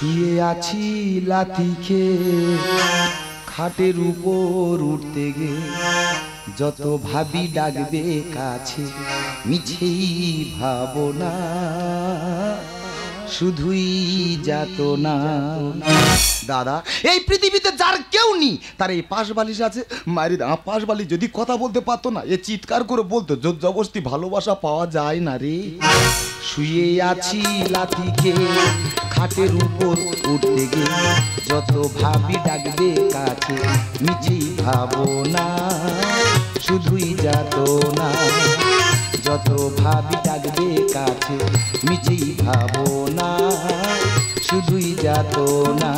শুয়ে আছি লাথি খেয়ে খাটের উপর উঠতে গে যত ভাবি ডাকবে কাছে মিছেই ভাবনা শুধুই যাতো না। দাদা এই পৃথিবীতে যার কেউ নেই তার এই পাশ বালিশ আছে। মায়ের পাশ বালিশ যদি কথা বলতে পারতো না এ চিৎকার করে বলতো জোর জবরদস্তি ভালোবাসা পাওয়া যায় না রে। শুয়ে আছি লাথি খেয়ে খাটের উপর উঠতে গে যত ভাবি ডাকবে কাছে মিছেই ভাবনা শুধুই যাতো না। যত ভাবি ডাকবে কাছে মিছেই ভাবনা শুধুই যাতো না।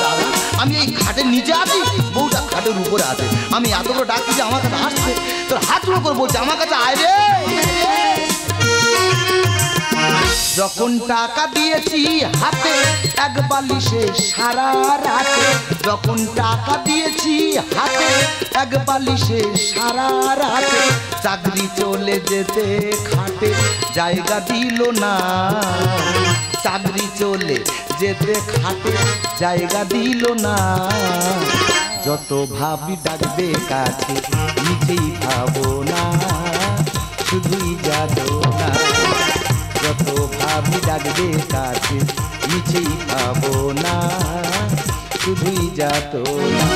দাদা আমি এই খাটের নিচে আছি বউটা খাটের উপরে আছে আমি এত বড় ডাকছি যে আমার কাছে আসছে তোর হাত জোড় করে বলছে আমার কাছে আয় রে। যখন টাকা দিয়েছি হাতে এক বালিশে সারা রাতে যখন টাকা দিয়েছি হাতে এক বালিশে সারা রাতে চাকরি চলে যেতে খাটে জায়গা দিল না। চাকরি চলে যেতে খাটে জায়গা দিল না। যত ভাবি ডাকবে কাছে নিজেই ভাবো না শুধুই যাতো না। যত ভাবি ডাকবে কাছে মিছেই ভাবো না শুধুই যাতো না।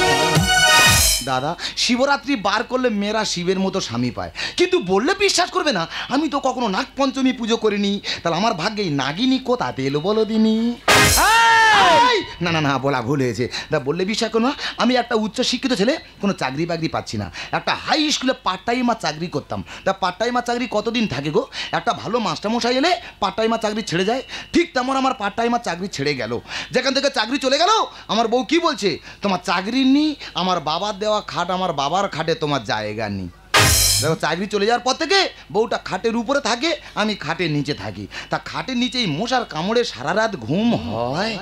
দাদা শিবরাত্রি বার করলে মেয়েরা শিবের মতো স্বামী পায় কিন্তু বললে বিশ্বাস করবে না আমি তো কখনো নাগ পঞ্চমী পুজো করিনি তাহলে আমার ভাগ্যে নাগিনী কোথাতে এলো বলো দিনি। না না না বলা ভুল হয়েছে তা বললে বিশ্বাস করো না আমি একটা উচ্চ শিক্ষিত ছেলে কোনো চাকরি বাকরি পাচ্ছি না একটা হাই স্কুলে পার্ট টাইমার চাকরি করতাম তা পার্ট টাইমার চাকরি কতদিন থাকে গো একটা ভালো মাস্টারমশাই এলে পার্ট টাইমার চাকরি ছেড়ে যায় ঠিক তেমন আমার পার্ট টাইমার চাকরি ছেড়ে গেল যেখান থেকে চাকরি চলে গেল আমার বউ কি বলছে তোমার চাকরি নেই আমার বাবার দেওয়া খাট আমার বাবার খাটে তোমার জায়গা নেই। দেখো চাকরি চলে যাওয়ার পর থেকে বউটা খাটের উপরে থাকে আমি খাটের নিচে থাকি তা খাটের নিচেই মশার কামড়ে সারা রাত ঘুম হয়।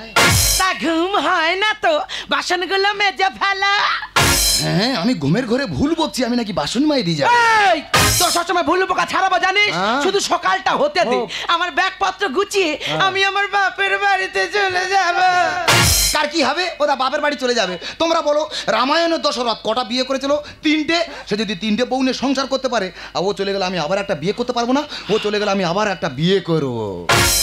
তা ঘুম হয় না তো বাসনগুলো মেজে ফেলা। হ্যাঁ আমি ঘুমের ঘরে ভুল বকছি আমি নাকি বাসন মাইরি যাই তো সবসময় ভুল বোকা ছাড়াবো জানিস শুধু সকালটা হতে দে আমার ব্যাগপত্র গুছিয়ে আমি আমার বাপের বাড়িতে চলে যাব। কার কি হবে ওরা বাপের বাড়ি চলে যাবে তোমরা বলো রামায়ণের দশরথ কটা বিয়ে করেছিল তিনটে সে যদি তিনটে বউ নিয়ে সংসার করতে পারে আর ও চলে গেলে আমি আবার একটা বিয়ে করতে পারবো না ও চলে গেলে আমি আবার একটা বিয়ে করবো।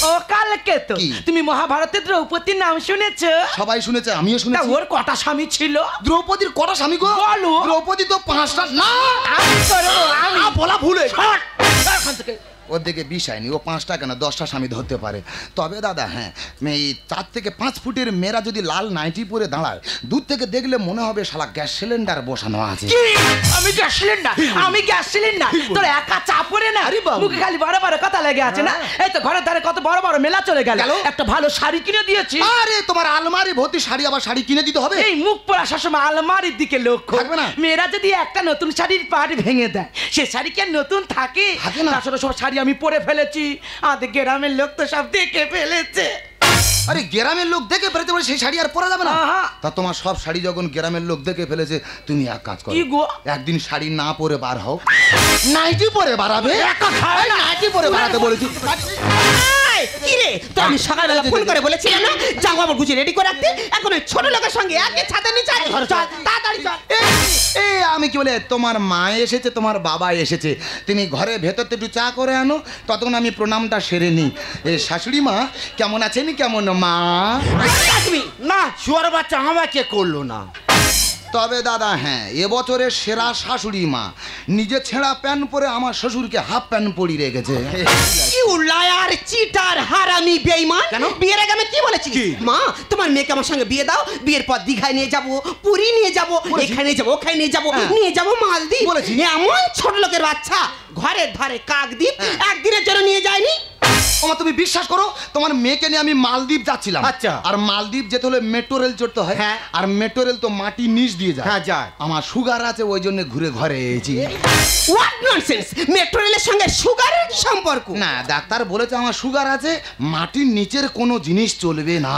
ও কালকে তো তুমি মহাভারতের দ্রৌপদীর নাম শুনেছো? সবাই শুনেছে আমিও শুনেছি। ওর কটা স্বামী ছিল? দ্রৌপদীর কটা স্বামী গো বলো? দ্রৌপদী তো 5টা। না আমি বলা ভুল হয়েছে ওর দিকে বিষয় নি ও 5টা কেন 10টা স্বামী ধরতে পারে তবে দাদা হ্যাঁ এই 4 থেকে 5 ফুটের মেয়েরা যদি লাল নাইটি পরে দাঁড়ায় দূর থেকে দেখলে মনে হবে শালা গ্যাস সিলিন্ডার বসানো আছে। আমি গ্যাস সিলিন্ডার তোর একা চাপ পড়ে না মুখে খালি বড় বড় কথা লেগে আছে না। এই তো ঘরের ধারে কত বড় বড় মেলা চলে গেল একটা ভালো শাড়ি কিনে দিয়েছি। আরে তোমার আলমারি ভর্তি শাড়ি আবার শাড়ি কিনে দিতে হবে? এই মুখ পোড়া সবসময় আলমারির দিকে লক্ষ্য থাকবে না। মেয়েরা যদি একটা নতুন শাড়ির পাট ভেঙে দেয় সে শাড়ি কি আর নতুন থাকে? আসলে সব শাড়ি আমি পরে ফেলেছি আদে গ্রামের লোক তো সব দেখে ফেলেছে। আরে গ্রামের লোক দেখে ফেলেছে বলে সেই শাড়ি আর পরা যাবে না? তা তোমার সব শাড়ি যখন গ্রামের লোক দেখে ফেলেছে তুমি এক কাজ করো একদিন শাড়ি না পরে বার হও নাইটি পরে বাড়াবে। নাইটি পরে বাড়াতে বলেছি কি রে তো আমি সকালবেলা ফোন করে বলেছিলাম না যাও আমার গুছিয়ে রেডি করে রাখতে এখন ওই ছোট লোকের সঙ্গে একে ছাদের নিচে চল তাড়াতাড়ি চল। এই আমি কি বলে তোমার মা এসেছে তোমার বাবা এসেছে তুমি ঘরে ভেতর একটু চা করে আনো ততক্ষণ আমি প্রণামটা সেরে নিই। এই শাশুড়ি মা কেমন আছেন? কেমন মা? না শুয়ার বাচ্চা আমাকে করলো না। তবে দাদা হ্যাঁ এবছরের সেরা শাশুড়ি মা নিজে ছেঁড়া প্যান্ট পরে আমার শ্বশুরকে হাফ প্যান্ট পরিয়ে রেখেছে। লায়ার চিটার হারামি বেঈমান কেন বিয়ের আগে আমি কি বলেছি মা তোমার মেয়েকে আমার সঙ্গে বিয়ে দাও বিয়ের পর দীঘায় নিয়ে যাব পুরী নিয়ে যাব এখানে যাব ওখানে নিয়ে যাব মালদ্বীপ বলেছি। এমন ছোট লোকের বাচ্চা ঘরের ধারে কাকদ্বীপ একদিনের জন্য নিয়ে যায়নি। ওমা তুমি বিশ্বাস করো তোমার মেয়েকে নিয়ে আমি মালদ্বীপ যাচ্ছিলাম আচ্ছা আর মালদ্বীপ যেতে হলে মেট্রো রেল চড়তে হয় আর মেট্রো রেল তো মাটি নিচ দিয়ে যায় যায় আমার সুগার আছে ওই জন্য ঘুরে ঘরে এসেছি। হোয়াট ননসেন্স মেট্রো রেলের সঙ্গে সুগারের সম্পর্ক? না ডাক্তার বলেছে আমার সুগার আছে মাটির নিচের কোনো জিনিস চলবে না।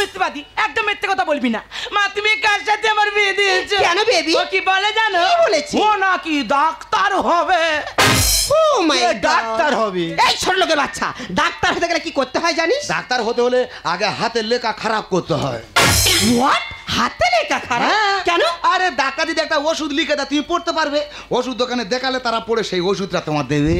মিথ্যাবাদী একদম মিথ্যে কথা বলবি না। মা তুমি কার সাথে আমার বিয়ে দিয়েছো? কেন বেবি? ও কি বলে জানো? কি বলেছে? ও নাকি ডাক্তার হবে। ও মাই ডাক্তার হবে। এই ছোট লোকের বাচ্চা, ডাক্তার হতে গেলে কি করতে হয় জানিস? ডাক্তার হতে হলে আগে হাতের লেখা খারাপ করতে হয়। হোয়াট? হাতে লেখা খারাপ? কেন? আরে ডাক্তার যদি একটা ওষুধ লিখে দেয় তুমি পড়তে পারবে, ওষুধ দোকানে দেখালে তারা পড়ে সেই ওষুধটা তোমার দেবে।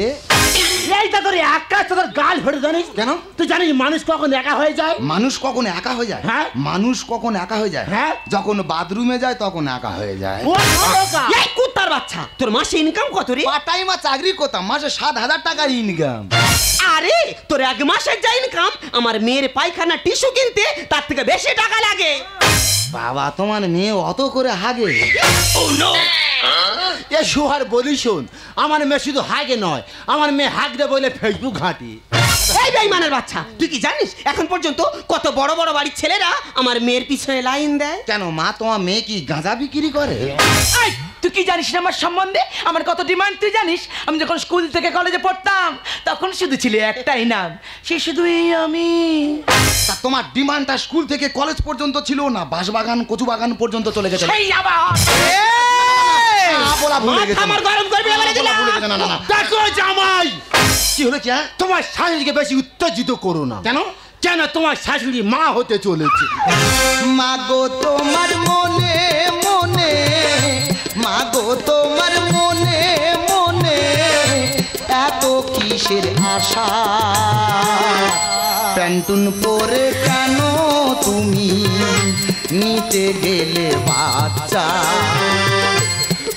এইটা তোর একা তোর গাল ফেটে জানিস কেন? তুই জানিস মানুষ কখন একা হয়ে যায়? মানুষ কখন একা হয়ে যায়? হ্যাঁ। মানুষ কখন একা হয়ে যায়? হ্যাঁ। যখন বাথরুমে যায় তখন একা হয়ে যায়। ও একা। এই কুত্তার বাচ্চা, তোর মাসে ইনকাম কত রে? পার্ট টাইমে চাকরি করতাম, মাসে 7,000 টাকা ইনকাম। আরে তোর এক মাসের যা ইনকাম আমার মেয়ের পায়খানা টিস্যু কিনতে তার থেকে বেশি টাকা লাগে। বাবা তোমার মেয়ে অত করে হাগে? এ সুহার বলি শোন, আমার মেয়ে শুধু হাগে নয়, আমার মেয়ে হাগতে বলে ফেসবুক ঘাঁটি। এই বেঈমানের বাচ্চা, তুই কি জানিস এখন পর্যন্ত কত বড় বড় বাড়ির ছেলেরা আমার মেয়ের পিছনে লাইন দেয়? কেন মা, তোমার মেয়ে কি গাঁজা বিক্রি করে? এই, তুই কি জানিস না আমার সম্বন্ধে? আমার কত ডিমান্ড তুই জানিস? আমি যখন স্কুল থেকে কলেজে পড়তাম তখন শুধু ছিল একটাই নাম, সে শুধু এই আমি। তা তোমার ডিমান্ডটা স্কুল থেকে কলেজ পর্যন্ত ছিল না বাঁশবাগান কচু বাগান পর্যন্ত চলে গেছে? সেই আবার বলা ভুলে গেছে। আমার গরম করবি বলে দিলাম। না না না, দেখো জামাই, কি হলো? কি তোমার শাশুড়িকে বেশি উত্তেজিত করো না। কেন? কেন তোমার শাশুড়ি মা হতে চলেছে। মাগো তোমার মনে মনে, মাগো তোমার মনে মনে এত কিসের আশা? প্যান্টুন পরে কেন তুমি নিতে গেলে বাচ্চা?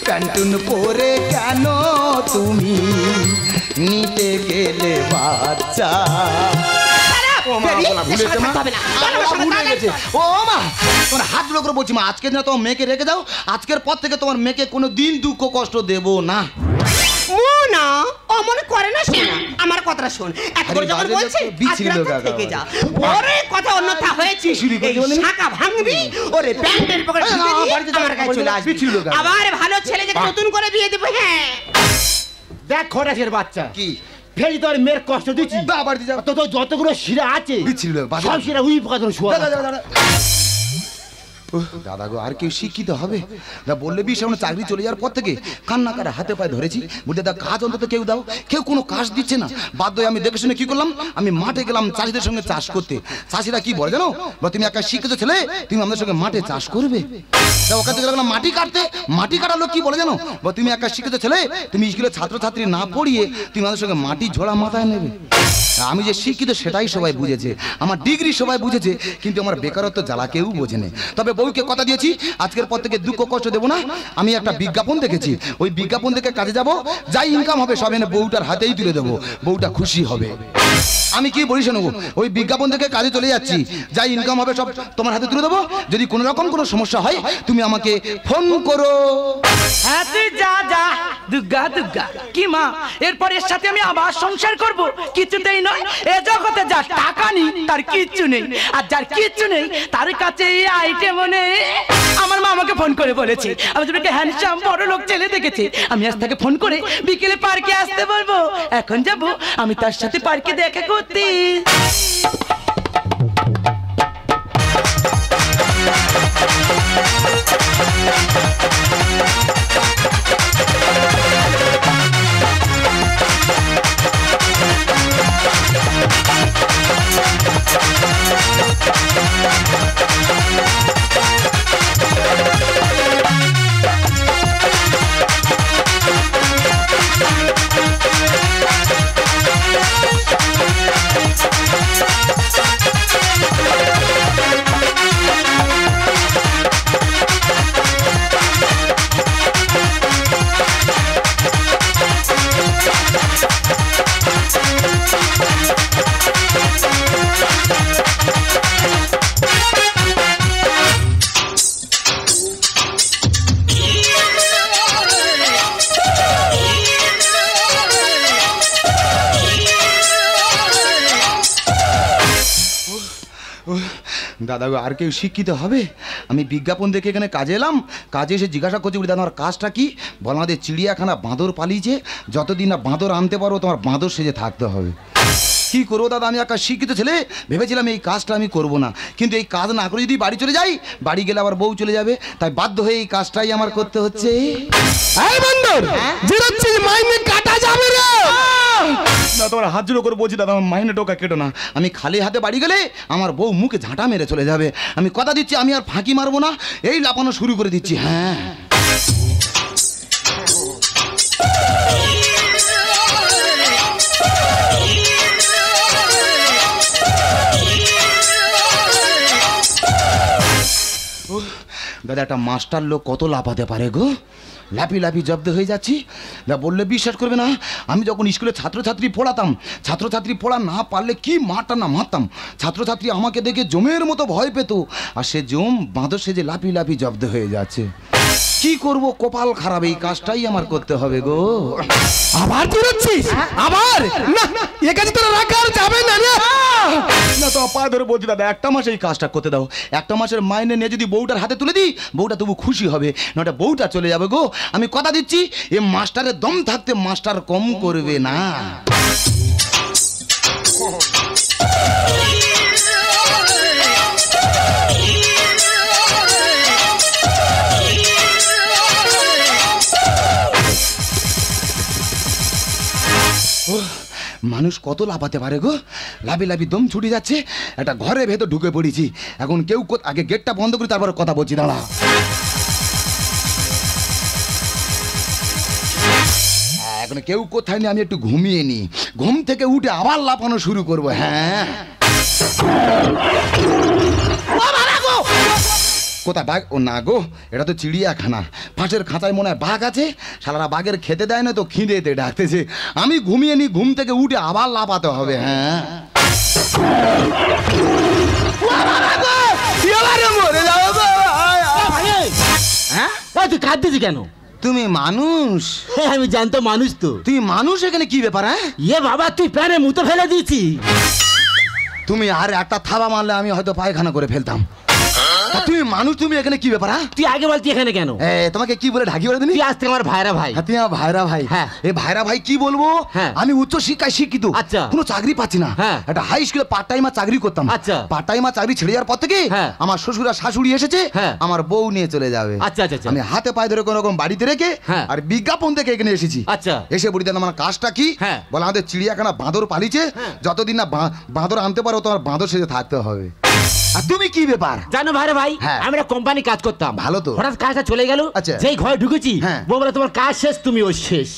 প্যান্টুন পরে কেন তুমি নিতে গেলে বাচ্চা? ও মা, বলা ভুলে গেছে মা। বলা ভুলে গেছে। ও মা, তোমার হাত জোড় করে বলছি মা, আজকে না তোমার মেয়েকে রেখে দাও। আজকের পর থেকে তোমার মেয়েকে কোনো দিন দুঃখ কষ্ট দেব না। না, ও মনে করে না শোনা আমার কথাটা শোন। এত করে যখন বলছে বিচ্ছিরি লোক থেকে যা, ওরে কথা অন্যথা হয়েছে। এই শাখা ভাঙবি, ওরে প্যান্টের পকেটে ঢুকে দিয়ে আমার কাছে চলে আসবি। আবার ভালো ছেলে যে নতুন করে বিয়ে দেব। হ্যাঁ দেখ খোটাসের বাচ্চা, কি ফেরি তোর মেয়ের কষ্ট দিচ্ছি। বাবার দিদা তো তোর যতগুলো শিরা আছে বিচ্ছিরি লোক, বাজে। সব শিরা উই পাকানো শোয়া। দাদা গো, আর কেউ শিক্ষিত হবে না? বললে বি সামনে চাকরি চলে যাওয়ার পর থেকে কান্না করে হাতে পায়ে ধরেছি, বলতে দাদা কাজ অন্তত কেউ দাও। কেউ কোনো কাজ দিচ্ছে না। বাধ্য হয়ে আমি দেখে শুনে কি করলাম, আমি মাঠে গেলাম চাষিদের সঙ্গে চাষ করতে। চাষিরা কি বলে জানো? বা তুমি একটা শিক্ষিত ছেলে, তুমি আমাদের সঙ্গে মাঠে চাষ করবে। তা ওখান থেকে গেলাম মাটি কাটতে। মাটি কাটার লোক কি বলে জানো? বা তুমি একটা শিক্ষিত ছেলে, তুমি স্কুলে ছাত্রছাত্রী না পড়িয়ে তুমি আমাদের সঙ্গে মাটি ঝোড়া মাথায় নেবে। আমি যে শিক্ষিত সেটাই সবাই বুঝেছে, আমার ডিগ্রি সবাই বুঝেছে, কিন্তু আমার বেকারত্ব জ্বালা কেউ বোঝেনি। তবে বউকে কথা দিয়েছি আজকের পর থেকে দুঃখ কষ্ট দেবো না। আমি একটা বিজ্ঞাপন দেখেছি, ওই বিজ্ঞাপন দেখে কাজে যাব, যাই ইনকাম হবে সব এনে বউটার হাতেই তুলে দেবো, বউটা খুশি হবে। আমি কি বলি শোনো, ওই বিজ্ঞাপন দেখে কাজে চলে যাচ্ছি, যাই ইনকাম হবে সব তোমার হাতে তুলে দেবো। যদি কোনো রকম কোনো সমস্যা হয় তুমি আমাকে ফোন করো। হ্যাঁ তুই যা যা, দুর্গা দুর্গা। কি মা, এরপর এর সাথে আমি আবার সংসার করব? কিছুতেই নয়। এ জগতে যার টাকা নেই তার কিচ্ছু নেই, আর যার কিচ্ছু নেই তার কাছে এই আইটেম নেই। আমার মা আমাকে ফোন করে বলেছে আমি তোমাকে হ্যান্ডসাম বড় লোক ছেলে দেখেছি, আমি আজ তাকে ফোন করে বিকেলে পার্কে আসতে বলবো। এখন যাব আমি তার সাথে পার্কে দেখা করতে। দাদা গো, আর কেউ শিক্ষিত হবে? আমি বিজ্ঞাপন দেখে এখানে কাজে এলাম, কাজে এসে জিজ্ঞাসা করছি, বলি দাদা আমার কাজটা কি? বল আমাদের চিড়িয়াখানা বাঁদর পালিয়েছে, যতদিন না বাঁদর আনতে পারো তোমার বাঁদর সেজে থাকতে হবে। কি করবো দাদা, আমি একটা শিক্ষিত ছেলে, ভেবেছিলাম এই কাজটা আমি করব না, কিন্তু এই কাজ না করে যদি বাড়ি চলে যাই, বাড়ি গেলে আবার বউ চলে যাবে, তাই বাধ্য হয়ে এই কাজটাই আমার করতে হচ্ছে। এই বন্ধুর জিরোচ্ছিস মাইনে কাটা যাবে রে। না তোমার হাত জোড়ো করে বলছি দাদা, আমার মাইনে টোকা কেটো না, আমি খালি হাতে বাড়ি গেলে আমার বউ মুখে ঝাঁটা মেরে চলে যাবে। আমি কথা দিচ্ছি আমি আর ফাঁকি মারবো না, এই লাপানো শুরু করে দিচ্ছি। হ্যাঁ দাদা, একটা মাস্টার লোক কত লাফাতে পারে গো, লাফি লাফি জব্দ হয়ে যাচ্ছি। না বললে বিশ্বাস করবে না, আমি যখন স্কুলে ছাত্রছাত্রী পড়াতাম, ছাত্রছাত্রী পড়া না পারলে কি মারটা না মারতাম, ছাত্রছাত্রী আমাকে দেখে জমের মতো ভয় পেত, আর সে জম বাঁধো সে যে লাফি লাফি জব্দ হয়ে যাচ্ছে। কি করব, কপাল খারাপ, এই কাজটাই আমার করতে হবে গো। আবার জিরোচ্ছিস? আবার না, এ কাজে তোরা রাখার যাবে না রে। না তো পা ধরে বলছি দাদা, একটা মাস এই কাজটা করতে দাও, একটা মাসের মাইনে নিয়ে যদি বউটার হাতে তুলে দিই, বউটা তবু খুশি হবে, নটা বউটা চলে যাবে গো। আমি কথা দিচ্ছি, এ মাস্টারের দম থাকতে মাস্টার কম করবে না। মানুষ কত লাফাতে পারে গো, লাফি লাফি দম ছুটে যাচ্ছে। একটা ঘরের ভেতর ঢুকে পড়েছি, এখন কেউ আগে গেটটা বন্ধ করি তারপর কথা বলছি, দাঁড়া। এখন কেউ কোথায় নেই, আমি একটু ঘুমিয়ে নি, ঘুম থেকে উঠে আবার লাফানো শুরু করবো। হ্যাঁ কোথায় বাঘ? ও না গো, এটা তো চিড়িয়াখানা, ফাঁসের খাঁচায় মনে হয় বাঘ আছে, শালারা বাঘের খেতে দেয় না তো খিদেতে ডাকতেছে। আমি ঘুমিয়ে নি, ঘুম থেকে উঠে আবার লাফাতে হবে। হ্যাঁ তুই কাঁদতেছি কেন? তুমি মানুষ? আমি জানতো মানুষ তো। তুই মানুষ, এখানে কি ব্যাপার? হ্যাঁ ইয়ে বাবা, তুই প্যানে মুতো ফেলে দিয়েছি। তুমি আর একটা থাবা মারলে আমি হয়তো পায়খানা করে ফেলতাম। তুমি মানুষ, তুমি এখানে কি ব্যাপার? তুই আগে বল তুই এখানে কেন? তোমাকে কি বলে ঢাকি বলে দিনি? তুই আজ থেকে আমার ভাইরা ভাই। তুই আমার ভাইরা ভাই? হ্যাঁ। এই ভাইরা ভাই কি বলবো, আমি উচ্চ শিক্ষায় শিক্ষিত, আচ্ছা, কোনো চাকরি পাচ্ছি না। একটা হাই স্কুলে পার্ট টাইমার চাকরি করতাম। আচ্ছা, পার্ট টাইমার চাকরি ছেড়ে যাওয়ার পর থেকে আমার শ্বশুর আর শাশুড়ি এসেছে, আমার বউ নিয়ে চলে যাবে। আচ্ছা আচ্ছা, আমি হাতে পায়ে ধরে কোনো রকম বাড়িতে রেখে আর বিজ্ঞাপন থেকে এখানে এসেছি। আচ্ছা, এসে বলি আমার কাজটা কি, বলে আমাদের চিড়িয়াখানা বাঁদর পালিছে, যতদিন না বাঁদর আনতে পারো তোমার বাঁদর সেজে থাকতে হবে। আর তুমি কি ব্যাপার? জানো ভাইরা ভাই, আমরা কোম্পানি কাজ করতাম, ভালো তো, হঠাৎ কাজটা চলে গেল। আচ্ছা, যেই ঘরে ঢুকেছি বউ বলে তোমার কাজ শেষ, তুমিও শেষ।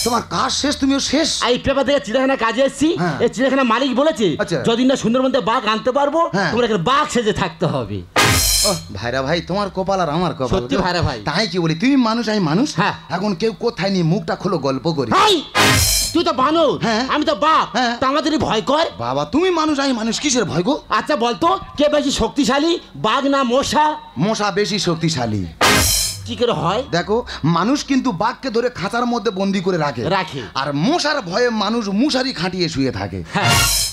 তোমার কাজ শেষ, তুমিও শেষ? এই পেপার থেকে চিড়িয়াখানা কাজে এসেছি, এই চিড়িয়াখানা মালিক বলেছে যদি না সুন্দরবন থেকে বাঘ আনতে পারবো তোমরা এখানে বাঘ সেজে থাকতে হবে। ভাইরা ভাই, তোমার কপাল আর আমার কপাল। সত্যি ভাইরা ভাই। তাই কি বলি, তুমি মানুষ আমি মানুষ, এখন কেউ কোথায় নিয়ে মুখটা খোলো, গল্প করি। তুই তো বানর, আমি তো বাঘ, তা আমাদের ভয় কর। বাবা তুমি মানুষ আমি মানুষ, কিসের ভয় গো? আচ্ছা বলতো, কে বেশি শক্তিশালী, বাঘ না মশা? মশা বেশি শক্তিশালী। কি করে হয়? দেখো, মানুষ কিন্তু বাঘকে ধরে খাঁচার মধ্যে বন্দি করে রাখে, আর মশার ভয়ে মানুষ মশারি খাটিয়ে শুয়ে থাকে।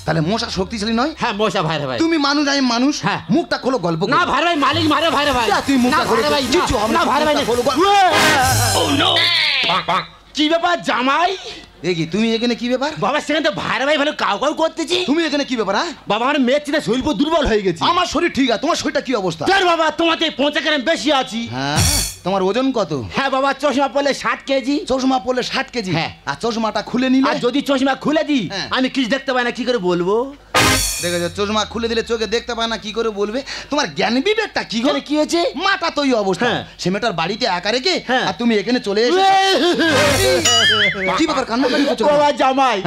তাহলে মশা শক্তিশালী নয়? হ্যাঁ মশা। ভাইরা ভাই, তুমি মানুষ আমি মানুষ, মুখটা খোলো, গল্প করি। না ভাইরা ভাই, মালিক মারে। ভাইরা ভাই তুই মুখটা খোলো, কিছু হবে না। ভাইরা ভাই খোলো। কি ব্যাপার জামাই? কি তুমি এখানে কি ব্যাপার? বাবা সেখানে তো ভাইরা ভাই ভালো কাউ কাউ করতেছি, তুমি এখানে কি ব্যাপার? বাবা আমার মেয়ের চিন্তা শরীর দুর্বল হয়ে গেছে। আমার শরীর ঠিক আছে, তোমার শরীরটা কি অবস্থা? বাবা তোমাতে 5 গ্রাম বেশি আছি। হ্যাঁ, তোমার ওজন কত? হ্যাঁ বাবা, চশমা পরলে 60 কেজি। চশমা পরলে 60 কেজি? আর চশমাটা খুলে নিলে? আর যদি চশমা খুলে দিই আমি কিছু দেখতে পাই না, কি করে বলবো? দেখেছো, চশমা খুলে দিলে চোখে দেখতে পায় না, কি করে বলবে? তোমার জ্ঞান বিবেকটা কি করে? কি হয়েছে? মাটা তো এই অবস্থা, সে মেয়েটার বাড়িতে একা রেখে আর তুমি এখানে চলে এসে কি ব্যাপার কান্নাকাটি করছো? বাবা জামাই,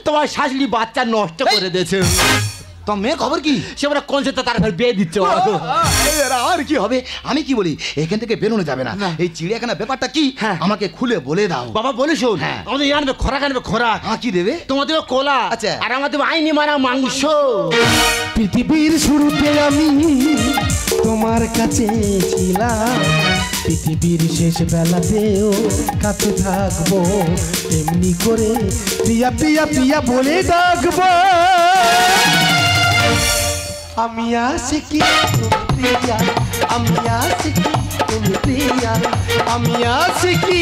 তোমার শাশুড়ি বাচ্চা নষ্ট করে দিয়েছে। তো মেয়ের খবর কি? সে বলে কোন সেটা তার বিয়ে দিচ্ছে। আর কি হবে? আমি কি বলি, এখান থেকে বেরোনো যাবে না। এই চিড়িয়াখানা ব্যাপারটা কি আমাকে খুলে বলে দাও। বাবা বলে শোন, আমাদের আনবে খোরাক, আনবে খোরাক। কি দেবে? তোমাদের কোলা, আর আমাদের আইনি মারা মাংস। পৃথিবীর শুরুতে আমি তোমার কাছে ছিলাম, পৃথিবীর শেষ বেলাতেও কাছে থাকবো, এমনি করে প্রিয়া প্রিয়া প্রিয়া বলে ডাকবো। আমি আশিকি তুমি প্রিয়া, আমি আশিকি তুমি প্রিয়া, আমি আশিকি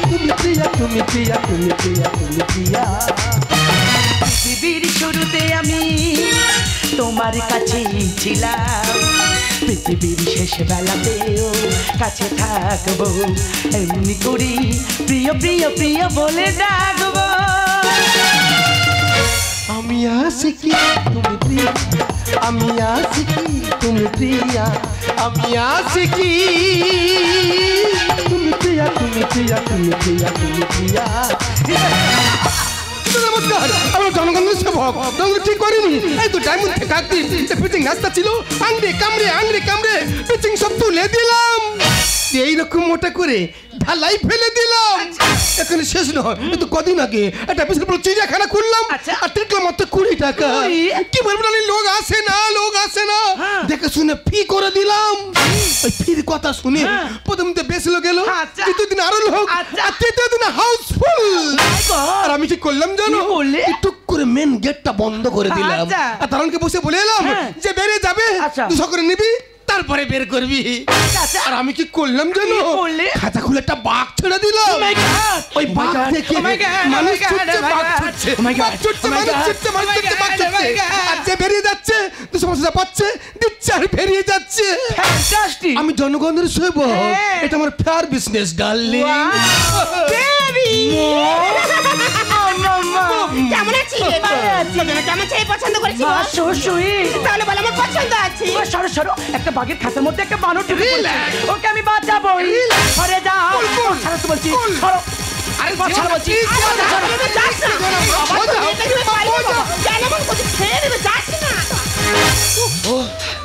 তুমি প্রিয়া, তুমি প্রিয়া, তুমি প্রিয়া, তুমি প্রিয়া। পৃথিবীর শুরুতে আমি তোমার কাছেই ছিলাম, পৃথিবীর শেষ বেলাতেও কাছে থাকবো, এমনি করি প্রিয় প্রিয় প্রিয় বলে ডাকবো। আমি আশিকি তুমি প্রিয়া, আমি আশিকি তুমি প্রিয়া, আমি আশিকি তুমি প্রিয়া, তুমি প্রিয়া, তুমি প্রিয়া, তুমি প্রিয়া। নমস্কার, আমরা জনগণের সেবক, জনগণ ঠিক করিনি। এই তো ডায়মন্ড থেকে কাটতি পিচিং রাস্তা ছিল, আংড়ে কামড়ে পিচিং সব তুলে দিলাম, এইরকম মোটা করে ঢালাই ফেলে দিলাম। এখানে শেষ নয়, এই তো কদিন আগে একটা বিশাল বড় চিড়িয়াখানা খুললাম, আর টিকলাম মাত্র 20 টাকা। কি বলবো না, লোক আসে না, দেখে শুনে ফি করে দিলাম। ওই ফির কথা শুনে প্রথম দিন বেশি লোক এলো, দ্বিতীয় দিন আরো লোক, আর তৃতীয় দিন হাউসফুল। আর আমি কি করলাম জানো, টুক করে মেন গেটটা বন্ধ করে দিলাম, আর তারণকে বসে বলে এলাম যে বেরিয়ে যাবে 200 করে নিবি, তারপরে বের করবি। আর আমি কি করলাম জানো, খাতা খুলে একটা বাঘ ছেড়ে দিলাম। ওই বাঘ থেকে মানুষ ছুটছে, বাঘ ছুটছে, বাঘ ছুটছে, মানুষ ছুটছে, মানুষ ছুটছে, বাঘ ছুটছে। আর যে বেরিয়ে যাচ্ছে 250 পাচ্ছে, দিচ্ছে আর বেরিয়ে যাচ্ছে। আমি জনগণের সেবক, এটা আমার ফেয়ার বিজনেস ডার্লিং। কেমন আছিস? কেমন চাই পছন্দ করেছিস? তাহলে বল আমার পছন্দ আছে। সরো সরো, একটা বাঘের খাতার মধ্যে একটা বানর ঢুকে পড়েছে, ওকে আমি বাঁচাবো। সরে যাও, ছাড়ো তো বলছি, সরো। আরে ছাড়ো বলছি,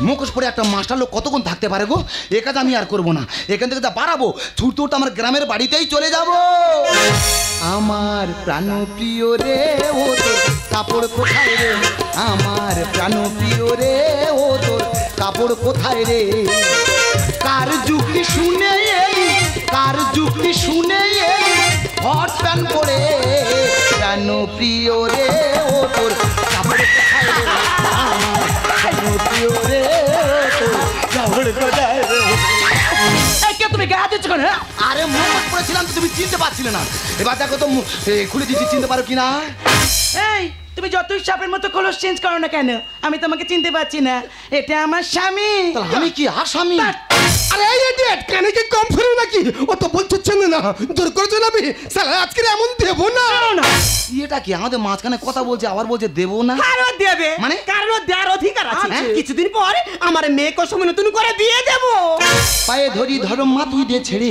মুখোশ পরে একটা মাস্টার লোক কতক্ষণ থাকতে পারে গো, এ কাজ আমি আর করবো না। এখান থেকে যা বাড়াবো, ছুটতে উঠতে আমার গ্রামের বাড়িতেই চলে যাব। আমার প্রাণ প্রিয় রে, ও তোর কাপড় কোথায় রে, আমার প্রাণ প্রিয় রে, ও তোর কাপড় কোথায় রে। কার যুক্তি শুনে এলি, কার যুক্তি শুনে এলি, হট প্যান্ট পরে, প্রাণ প্রিয় রে, ও তোর কাপড় কোথায় রে, আমার প্রাণ প্রিয় রে, তোর কাপড় কোথায় রে। তুমি গায়ে দিচ্ছ কেন? আরে মুখোশ পরেছিলাম তো, তুমি চিনতে পারছিলে না। এবার দেখো তো খুলে দিচ্ছি, চিনতে পারো কিনা। এই তুমি যতই সাপের মতো কলস চেঞ্জ করো না কেন, আমি তোমাকে চিনতে পারছি না। এটা আমার স্বামী। আমি কি আসামি? আরে এই ইডিয়েট, কানে কি কম শুনে নাকি? ও তো বলছে চেনে না, জোর করে জানাবি শালা আজকে এমন দেব না। এটা কি আমাদের মাঝখানে কথা বলছে, আবার বলছে দেবো না। কারো দেবে মানে? কারো দেওয়ার অধিকার আছে। কিছুদিন পর আমার মেয়েকে সঙ্গে নতুন করে বিয়ে দেব। পায়ে ধরি ধরো মা তুই দে ছেড়ে,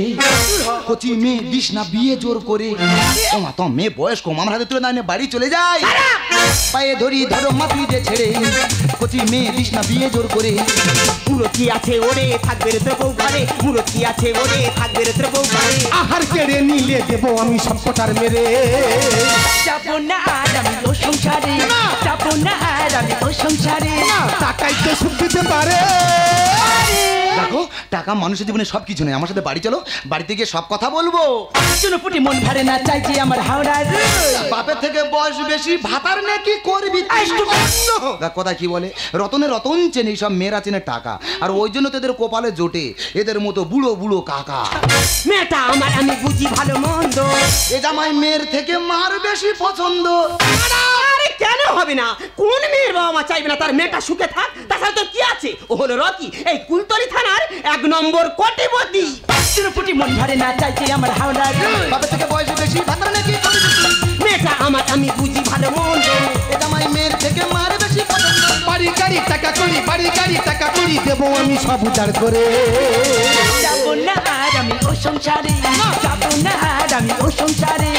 কচি মেয়ে দিস না বিয়ে জোর করে। ও মা, তো মেয়ে বয়স কম, আমার হাতে তুলে না বাড়ি চলে যায়। পায়ে ধরি ধরো মা তুই দে ছেড়ে, কচি মেয়ে দিস না বিয়ে জোর করে। মুরতি আছে ওরে থাকবে রে তোর বউ ঘরে, মুরতি আছে ওরে থাকবে রে তোর বউ ঘরে। আহার কেড়ে নিলে দেবো আমি সব কটার মেরে। যাবো না আর আমি ও সংসারে, যাবো না আর আমি ও সংসারে। টাকাই তো সুখ দিতে পারে। দেখো, টাকা মানুষের জীবনে সবকিছু নেই। আমার সাথে বাড়ি চলো, বাড়িতে গিয়ে সব কথা বলবো। চুনোপুটি মন ভরে না, চাইছি আমার হাওড়ার। বাপের থেকে বয়স বেশি, ভাতার নে কি করবি? দেখ কথা কি বলে, রতনে রতন চেনে, সব মেয়েরা চেনে টাকা, আর ওই জন্য তোদের কপালে জোটে এদের মতো বুড়ো বুড়ো কাকা। মেয়েটা আমার আমি বুঝি ভালো মন্দ, এ জামাই মেয়ের থেকে মার বেশি পছন্দ। আরে কেন হবে না? কোন মেয়ের বাবা মা চাইবে না তার মেয়েটা সুখে থাক? তাছাড়া তো কি আছে, ও হলো রকি, এই কুলতলি থানার 1 নম্বর কোটিপতি। চুনোপুটি মন ভরে না, চাইছি আমার হাওড়ার। বাপের থেকে বয়স বেশি, ভাতার নে কি করবি? মেয়েটা আমার আমি বুঝি ভালো মন্দ, এ জামাই মেয়ের থেকে মার বেশি পছন্দ। বাড়ি গাড়ি টাকা করি, বাড়ি গাড়ি টাকা করি, দেবো আমি সব উজাড় করে। যাবো না আর আমি ও সংসারে, যাবো না আর আমি ও সংসারে।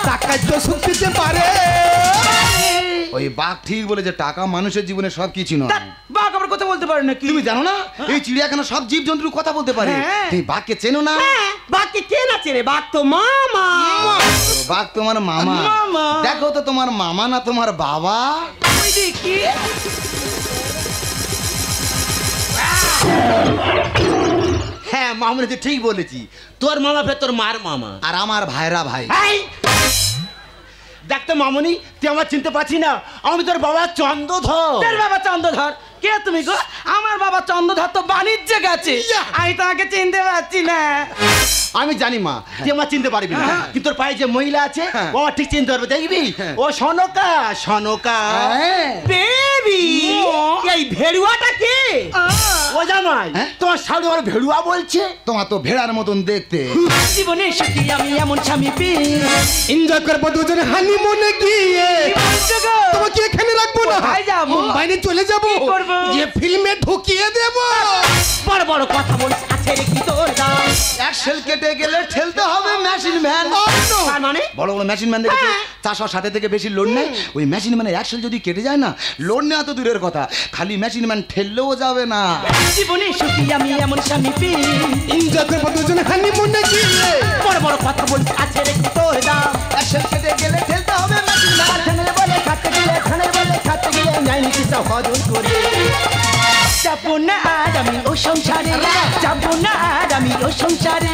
টাকাই তো সুখ দিতে পারে। ওই বাঘ ঠিক বলেছে, টাকা মানুষের জীবনে সবকিছু নয়। বাঘ আবার কথা বলতে পারে নাকি? তুমি জানো না, এই চিড়িয়াখানা সব জীব জন্তুর কথা বলতে পারে। তুমি বাঘকে চেনো না? বাঘকে কে না চেনে? বাঘ তো মামা। বাঘ তোমার মামা। দেখো তো তোমার মামা না তোমার বাবা। ওই দেখি। হ্যাঁ মামুনি তুই ঠিক বলেছি, তোর মামা ফের তোর মার মামা, আর আমার ভাইরা ভাই। দেখ তো মামুনি, তুই আমার চিনতে পারছি না, আমি তোর বাবা চন্দ্রধর। তোর বাবা চন্দ্রধর? কে তুমি গো? আমার বাবা চন্দ্রধর তো বাণিজ্যে গেছে, আমি তোমাকে চিনতে পারছি না। আমি জানি মা তুই আমার চিনতে পারবি না, কিন্তু তোর পায়ে যে মহিলা আছে ও ঠিক চিনতে পারবে, দেখবি ও সনকা সনকা বেবি এই ভেড়ুয়াটা কে? ও জামাই তোমার সামনে আমার ভেড়ুয়া বলছে, তোমার তো ভেড়ার মতন দেখতে। জীবনে সত্যি আমি এমন স্বামী পেয়ে এনজয় করবো দুজনে হানিমুনে গিয়ে, তোমাকে এখানে রাখবো না, বাইরে চলে যাবো, যে ফিল্মে ঢুকিয়ে দেবো। বড় বড় কথা বলছিস, আছে রে কি তোর দাম? অ্যাক্সেল কেটে গেলে ঠেলতে হবে মেশিন ম্যান। তার মানে বড় বড় মেশিন ম্যান দেখেছো, 400 সাথে থেকে বেশি লোড নেয়। ওই মেশিন ম্যানের অ্যাক্সেল যদি কেটে যায় না, লোড নেওয়া তো দূরের কথা, খালি মেশিন ম্যান ঠেললেও যাবে না। জীবনে সত্যি আমি এমন স্বামী পেয়ে এনজয় করবো দুজনে হানিমুনে গিয়ে, বড় বড় কথা বলছিস, আছে রে কি তোর দাম? অ্যাক্সেল কেটে গেলে ঠেলতে হবে মেশিন ম্যান। ঠানে বলে খাতে গেলে, ঠানে বলে খাতে গেলে নাই নাকি সব হজম করে। যাবো না আর আমি ও সংসারে, যাবো না আর আমি ও সংসারে।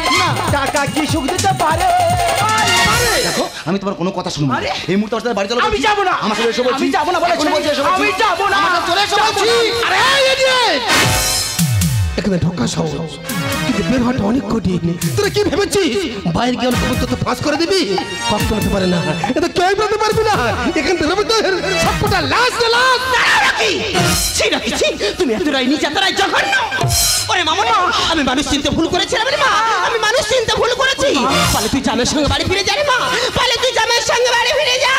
টাকা কি সুখ দিতে পারে? দেখো আমি তোমার কোনো কথা শুনবো না, এই মুহূর্তে আমার সাথে বাড়ি চলো। আমি যাবো না, আমার সাথে এসে বলছি, আমি যাবো না বলেছি, এখন বলছি এসে বলছি। আমি যাবো না, আমার সাথে চলে এসে বলছি। আরে ইডিয়েট, এখানে ঢোকা সহজ কিন্তু বের হওয়াটা অনেক কঠিন। তোরা কি ভেবেছিস বাইরে গিয়ে অনেক তো পাস করে দিবি? কষ্ট হতে পারে না, এটা কেউ বলতে পারবি না। এখান থেকে তো সবকটা লাশ লাশ তুমি এতটাই নিচে, এতটাই জঘন্য। ওরে মামা, আমি মানুষ চিনতে ভুল করেছিলাম রে মা, আমি মানুষ চিনতে ভুল করেছি। পালে তুই জামের সঙ্গে বাড়ি ফিরে যা রে মা, পালে তুই জামের সঙ্গে বাড়ি ফিরে যা।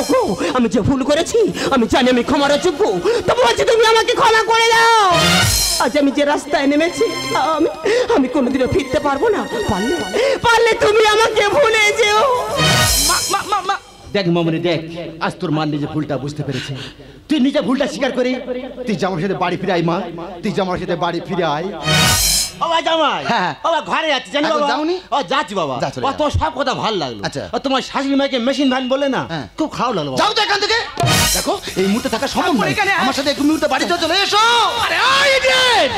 ওগো, আমি যে ভুল করেছি আমি জানি, আমি ক্ষমার যোগ্য, তবু আজ তুমি আমাকে ক্ষমা করে দাও। আজ আমি যে রাস্তায় নেমেছি আমি কোনোদিনও ফিরতে পারবো না। পারলে পারলে তুমি আমাকে ভুলে যেও। দেখ মামনি দেখ, আজ তোর মা নিজে ভুলটা বুঝতে পেরেছে, তুই নিজে ভুলটা স্বীকার করে তুই জামার সাথে বাড়ি ফিরে আয় মা, তুই জামার সাথে বাড়ি ফিরে আয়। বাবা জামাই, বাবা ঘরে যাচ্ছি জানি বাবা। যাওনি? ও যাচ্ছি বাবা। ও তোর সব কথা ভালো লাগলো। আচ্ছা। ও তোমার শাশুড়ি মাকে মেশিন ভ্যান বলে না, খুব খারাপ লাগলো। যাও তো এখান থেকে। দেখো এই মুহূর্তে থাকা সম্ভব নয়, আমার সাথে এক মুহূর্তে বাড়ি চলে এসো। আরে ইডিয়েট,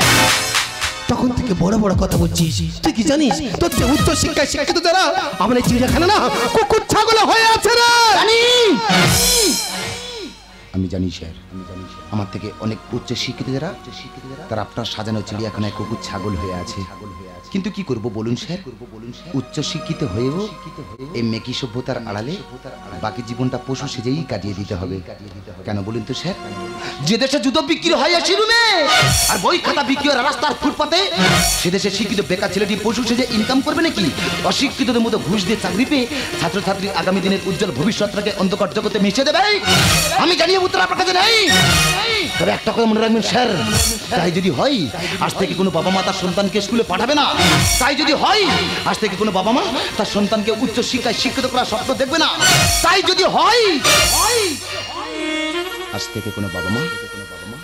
তখন থেকে বড় বড় কথা বলছিস, তুই কি জানিস তোর যে উচ্চ শিক্ষায় শিক্ষিত যারা আমার এই চিড়িয়াখানা না কুকুর ছাগল হয়ে আছে রে। আমি জানি স্যার, আমার থেকে অনেক উচ্চ শিক্ষিত যারা, তারা আপনার সাজানো চিড়িয়াখানায় কুকুর ছাগল হয়ে আছে। কিন্তু কি করব বলুন স্যার, উচ্চ শিক্ষিত হয়েও এই মেকি সভ্যতার আড়ালে বাকি জীবনটা পশু সেজেই কাটিয়ে দিতে হবে। কেন বলুন তো স্যার? যে দেশে জুতো বিক্রি হয় এসি রুমে আর বই খাতা বিক্রি হয় রাস্তার ফুটপাতে, সে দেশে শিক্ষিত বেকার ছেলেটি পশু সেজে ইনকাম করবে নাকি? অশিক্ষিতদের মতো ঘুষ দিয়ে চাকরি পেয়ে ছাত্রছাত্রী আগামী দিনের উজ্জ্বল ভবিষ্যৎটাকে অন্ধকার জগতে মিশে দেবে। আমি জানিয়ে উত্তর আপনার কাছে নেই, তবে একটা কথা মনে রাখবেন স্যার, তাই যদি হয় আজ থেকে কোনো বাবা মা তার সন্তানকে স্কুলে পাঠাবে না। তাই যদি হয় আজ থেকে কোনো বাবা মা তার সন্তানকে উচ্চ শিক্ষায় শিক্ষিত করার স্বপ্ন দেখবে না। তাই যদি হয় আজ থেকে কোনো বাবা মা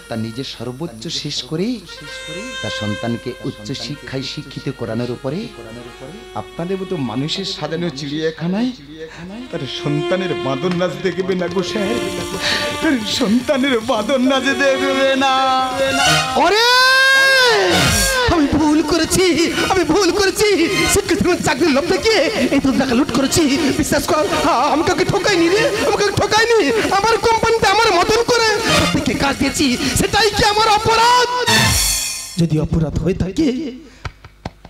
তার নিজের সর্বোচ্চ শেষ করে তার সন্তানকে উচ্চ শিক্ষায় শিক্ষিত করানোর উপরে আপনাদের মতো মানুষের সাজানো চিড়িয়াখানায় তার সন্তানের বাঁদর নাচ দেখবে না গো স্যার, তার সন্তানের বাঁদর নাচ দেখবে না। ওরে আমি ভুল করেছি, আমি ভুল করেছি, শিক্ষিত চাকরির লোভ দেখিয়ে এই তো টাকা লুট করেছি। বিশ্বাস কর আমি কাউকে ঠকাইনি রে, আমাকে ঠকাইনি। আমার কোম্পানিতে আমার মতন করে প্রত্যেককে কাজ দিয়েছি, সেটাই কি আমার অপরাধ? যদি অপরাধ হয়ে থাকে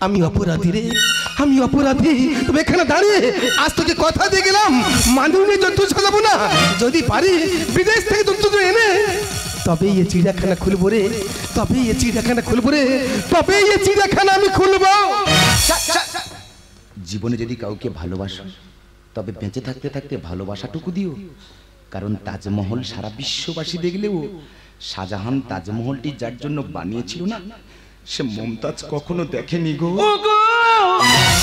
আমি অপরাধী রে, আমি অপরাধী। তবে এখানে দাঁড়িয়ে আজ তোকে কথা দিয়ে গেলাম মাননীয় জন্তু সাজাবো না, যদি পারি বিদেশ থেকে জন্তু এনে তবে এই চিড়িয়াখানা খুলবো রে, তবে এই চিড়িয়াখানা খুলবো রে, তবে এই চিড়িয়াখানা আমি খুলবো। জীবনে যদি কাউকে ভালোবাসো তবে বেঁচে থাকতে থাকতে ভালোবাসাটুকু দিও, কারণ তাজমহল সারা বিশ্ববাসী দেখলেও শাহজাহান তাজমহলটি যার জন্য বানিয়েছিল না, সে মমতাজ কখনো দেখেনি গো।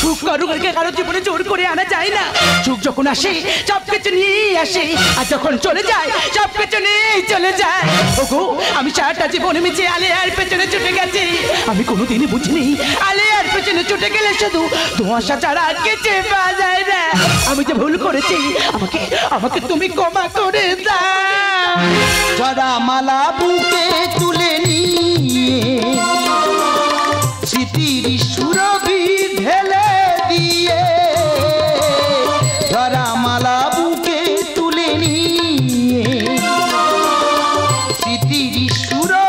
সুখ কারুকে কারো জীবনে জোর করে আনা যায় না। সুখ যখন আসে সব কিছু নিয়ে আসে, আর যখন চলে যায় সব কিছু নিয়ে চলে যায়। ওগো আমি সারাটা জীবনে মিছে আলিয়ার পেছনে ছুটে গেছি, আমি কোনোদিনই বুঝিনি আলিয়ার পেছনে ছুটে গেলে শুধু ধোঁয়াশা ছাড়া কিছু পাওয়া যায় না। আমি যে ভুল করেছি আমাকে আমাকে তুমি ক্ষমা করে দাও। জড়া মালা বুকে তুলে নিয়ে স্মৃতির সুরভি ঢেলে দিয়ে, জড়া মালা বুকে তুলে নিয়ে স্মৃতির সুরভি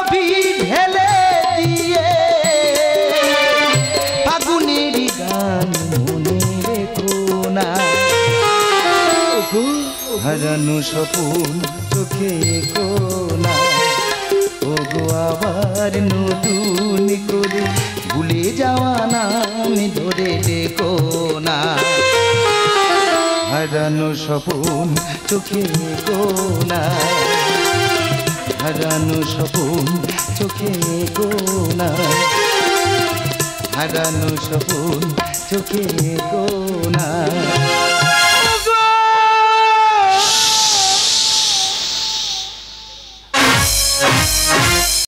হারানো স্বপন চোখে কোনা ও গো আবার নতুন করে ভুলে যাওয়া নাম ধরে ডেকো না হারানো স্বপন চোখে কোনা হারানো স্বপন চোখে কোনা হারানো স্বপন চোখে কোনা